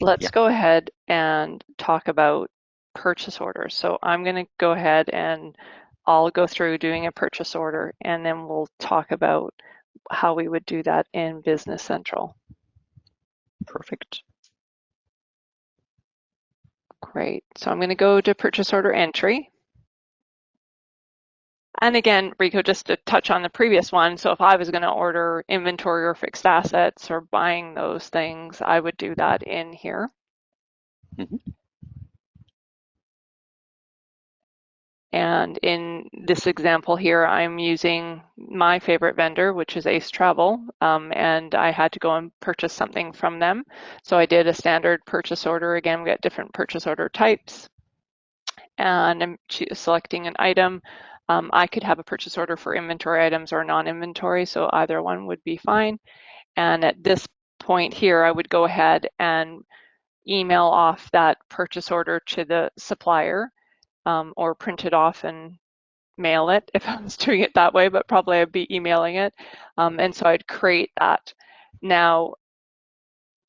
Let's go ahead and talk about purchase orders. So I'm going to go ahead and I'll go through doing a purchase order, and then we'll talk about how we would do that in Business Central. Perfect. Great. So I'm going to go to purchase order entry. And again, Rico, just to touch on the previous one, so if I was going to order inventory or fixed assets or buying those things, I would do that in here. Mm-hmm. And in this example here, I'm using my favorite vendor, which is Ace Travel, and I had to go and purchase something from them. So I did a standard purchase order. Again, we got different purchase order types, and I'm selecting an item. I could have a purchase order for inventory items or non-inventory, so either one would be fine. And at this point here, I would go ahead and email off that purchase order to the supplier, or print it off and mail it if I was doing it that way, but probably I'd be emailing it. And so I'd create that. Now,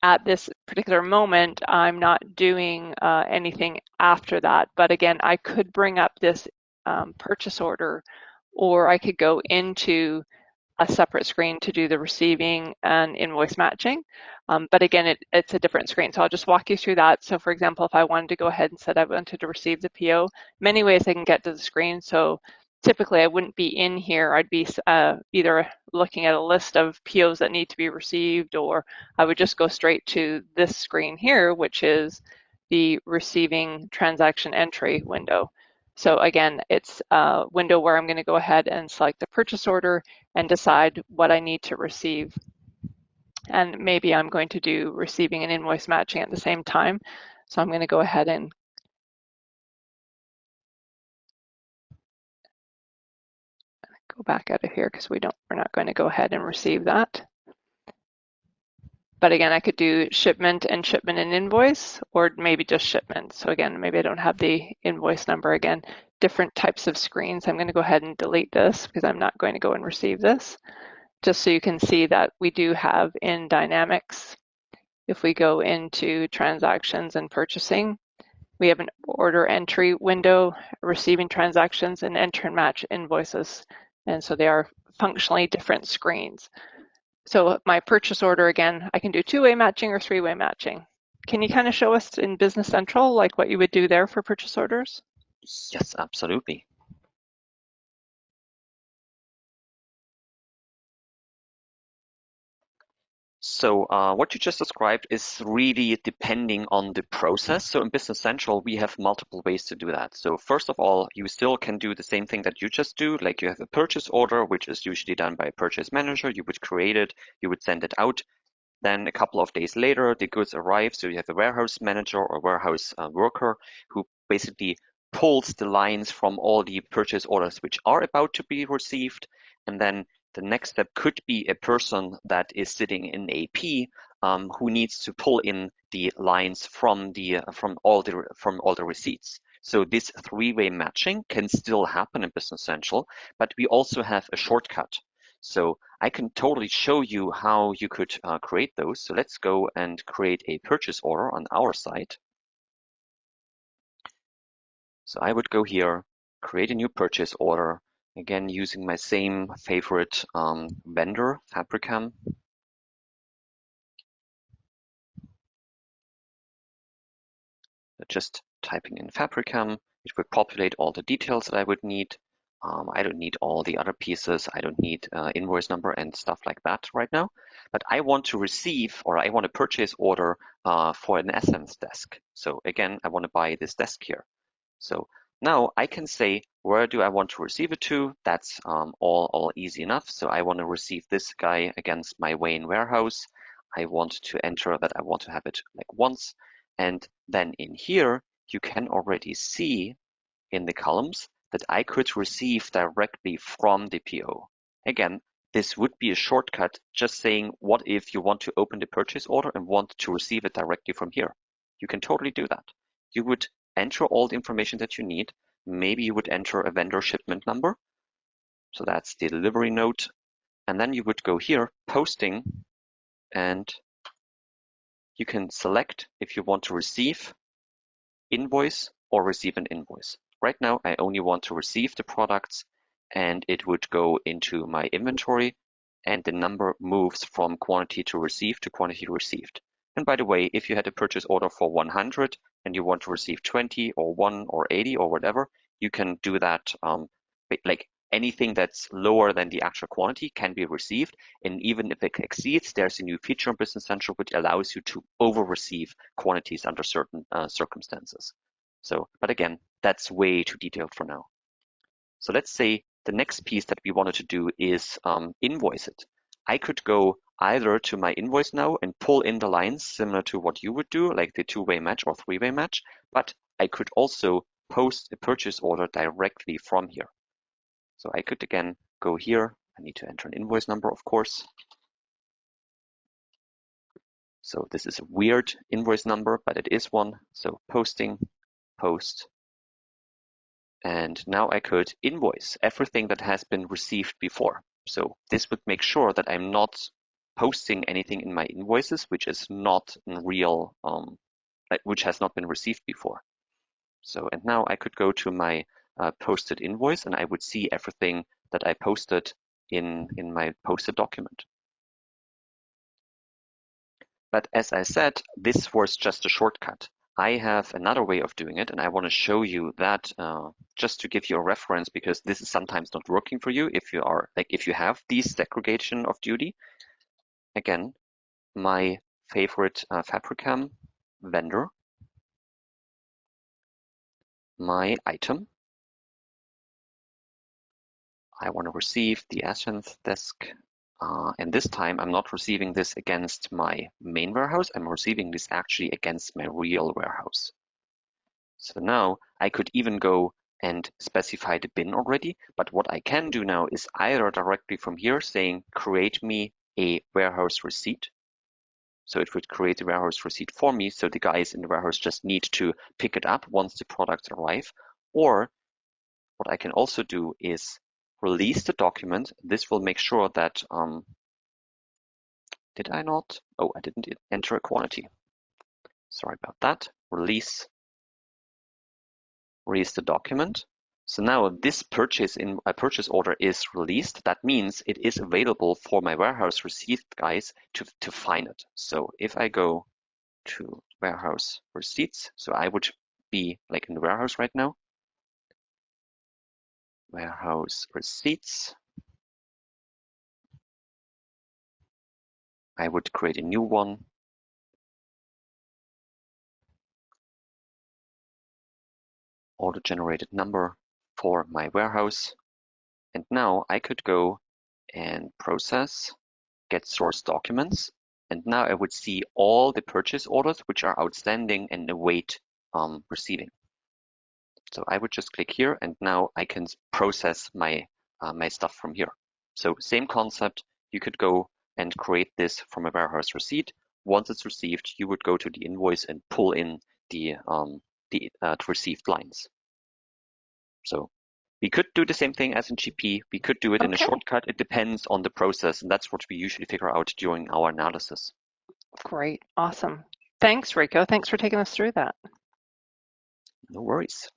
at this particular moment, I'm not doing anything after that. But again, I could bring up this purchase order, or I could go into a separate screen to do the receiving and invoice matching. But again, it's a different screen. So I'll just walk you through that. So for example, if I wanted to go ahead and said I wanted to receive the PO, many ways I can get to the screen. So typically I wouldn't be in here. I'd be either looking at a list of POs that need to be received, or I would just go straight to this screen here, which is the receiving transaction entry window. So again, it's a window where I'm going to go ahead and select the purchase order and decide what I need to receive. And maybe I'm going to do receiving and invoice matching at the same time. So I'm going to go ahead and go back out of here because we're not going to go ahead and receive that. But again, I could do shipment and invoice, or maybe just shipment. So again, maybe I don't have the invoice number. Again, different types of screens. I'm going to go ahead and delete this because I'm not going to go and receive this. Just so you can see that we do have in Dynamics, if we go into transactions and purchasing, we have an order entry window, receiving transactions, and enter and match invoices. And so they are functionally different screens. So my purchase order, again, I can do two-way matching or three-way matching. Can you kind of show us in Business Central like what you would do there for purchase orders? Yes, absolutely. So what you just described is really depending on the process. So in Business Central, we have multiple ways to do that. So first of all, you still can do the same thing that you just do. Like you have a purchase order, which is usually done by a purchase manager. You would create it, you would send it out. Then a couple of days later, the goods arrive. So you have a warehouse manager or warehouse worker who basically pulls the lines from all the purchase orders which are about to be received. And then the next step could be a person that is sitting in AP who needs to pull in the lines from all the receipts. So this three-way matching can still happen in Business Central, but we also have a shortcut. So I can totally show you how you could create those. So let's go and create a purchase order on our site. So I would go here, create a new purchase order, again using my same favorite vendor, Fabricam. Just typing in Fabricam, it would populate all the details that I would need. I don't need all the other pieces. I don't need invoice number and stuff like that right now. But I want to receive, or I want a purchase order for an Essence desk. So again, I want to buy this desk here. So now I can say, where do I want to receive it to? That's all easy enough. So I want to receive this guy against my Wayne warehouse. I want to enter that I want to have it like once. And then in here, you can already see in the columns that I could receive directly from the PO. Again, this would be a shortcut just saying, what if you want to open the purchase order and want to receive it directly from here? You can totally do that. You would enter all the information that you need. Maybe you would enter a vendor shipment number. So that's the delivery note. And then you would go here, posting, and you can select if you want to receive invoice or receive an invoice. Right now, I only want to receive the products, and it would go into my inventory, and the number moves from quantity to receive to quantity received. And by the way, if you had a purchase order for 100 and you want to receive 20 or 1 or 80 or whatever, you can do that. Like anything that's lower than the actual quantity can be received. And even if it exceeds, there's a new feature in Business Central which allows you to over-receive quantities under certain circumstances. So, but again, that's way too detailed for now. So let's say the next piece that we wanted to do is invoice it. I could go either to my invoice now and pull in the lines similar to what you would do, like the two-way match or three-way match, but I could also post a purchase order directly from here. So I could again go here. I need to enter an invoice number, of course. So this is a weird invoice number, but it is one. So posting, post. And now I could invoice everything that has been received before. So this would make sure that I'm not posting anything in my invoices, which is not in real, which has not been received before. So, and now I could go to my posted invoice and I would see everything that I posted in my posted document. But as I said, this was just a shortcut. I have another way of doing it, and I want to show you that just to give you a reference, because this is sometimes not working for you if you are if you have these segregation of duty. Again, my favorite Fabricam vendor, my item. I want to receive the Asynth desk. And this time I'm not receiving this against my main warehouse. I'm receiving this actually against my real warehouse. So now I could even go and specify the bin already. But what I can do now is either directly from here saying, create me a warehouse receipt. So it would create a warehouse receipt for me. So the guys in the warehouse just need to pick it up once the products arrive. Or what I can also do is release the document. This will make sure that, did I not? Oh, I didn't enter a quantity. Sorry about that. Release the document. So now this purchase in a purchase order is released. That means it is available for my warehouse receipt guys to find it. So if I go to warehouse receipts, so I would be like in the warehouse right now. Warehouse receipts. I would create a new one. Auto-generated number for my warehouse. And now I could go and process, get source documents. And now I would see all the purchase orders which are outstanding and await receiving. So I would just click here and now I can process my, my stuff from here. So same concept, you could go and create this from a warehouse receipt. Once it's received, you would go to the invoice and pull in the received lines. So we could do the same thing as in GP. We could do it in a shortcut. It depends on the process, and that's what we usually figure out during our analysis. Great. Awesome. Thanks, Rico. Thanks for taking us through that. No worries.